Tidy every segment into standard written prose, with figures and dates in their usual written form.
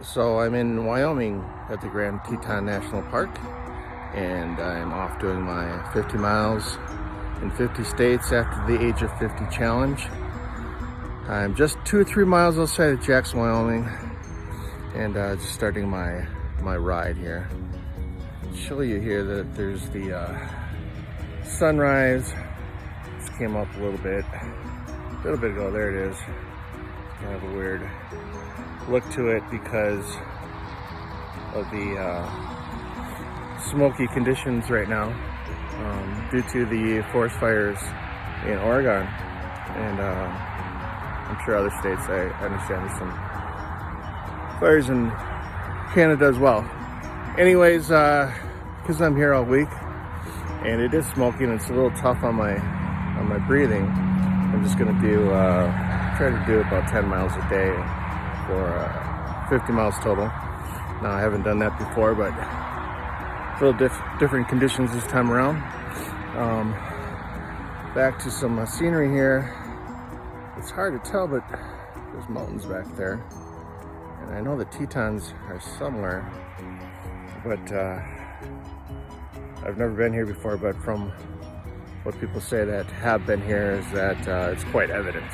So I'm in Wyoming at the Grand Teton National Park, and I'm off doing my 50 miles in 50 states after the age of 50 challenge. I'm just 2 or 3 miles outside of Jackson, Wyoming, and just starting my ride here. I'll show you here that there's the sunrise. Just came up a little bit ago. There it is. Kind of a weird look to it because of the smoky conditions right now due to the forest fires in Oregon, and I'm sure other states. I understand there's some fires in Canada as well. Anyways, because I'm here all week and it is smoky and it's a little tough on my breathing, I'm just gonna try to do about 10 miles a day for 50 miles total. Now, I haven't done that before, but it's a little different conditions this time around. Back to some scenery here. It's hard to tell, but there's mountains back there. And I know the Tetons are somewhere, but I've never been here before, but from what people say that have been here is that it's quite evident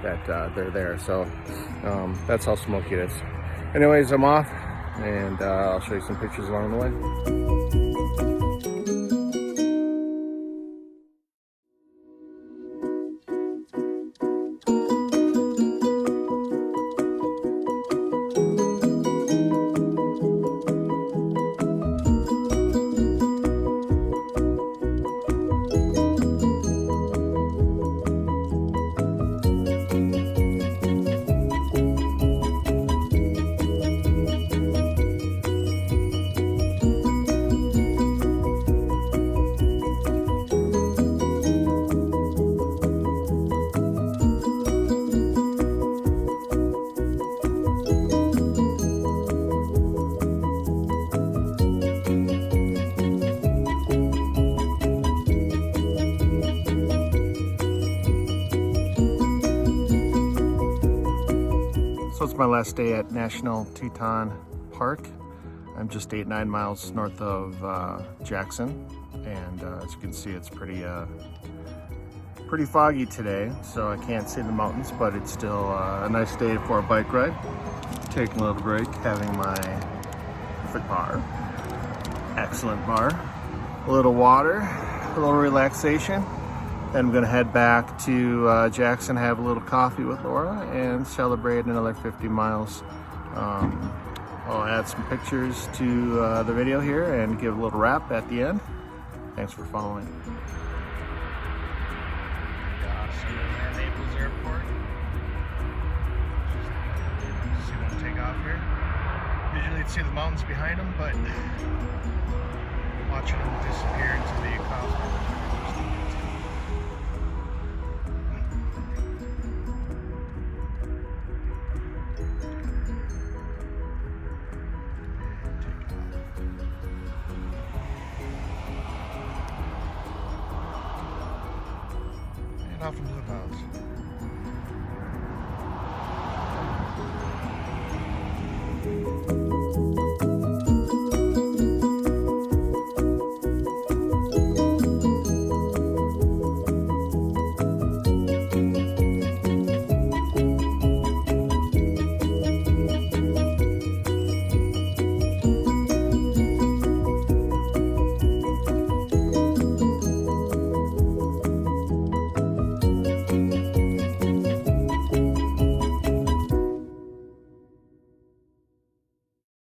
that they're there. So that's how smoky it is. Anyways, I'm off, and I'll show you some pictures along the way. So it's my last day at National Teton Park. I'm just 8-9 miles north of Jackson, and as you can see, it's pretty foggy today, so I can't see the mountains, but it's still a nice day for a bike ride. Taking a little break, having my perfect bar, excellent bar, a little water, a little relaxation. Then I'm gonna head back to Jackson, have a little coffee with Laura, and celebrate another 50 miles. I'll add some pictures to the video here and give a little wrap at the end. Thanks for following. Naples Airport. See them take off here. Usually you'd see the mountains behind them, but watching them disappear into the cosmos. Off into the clouds.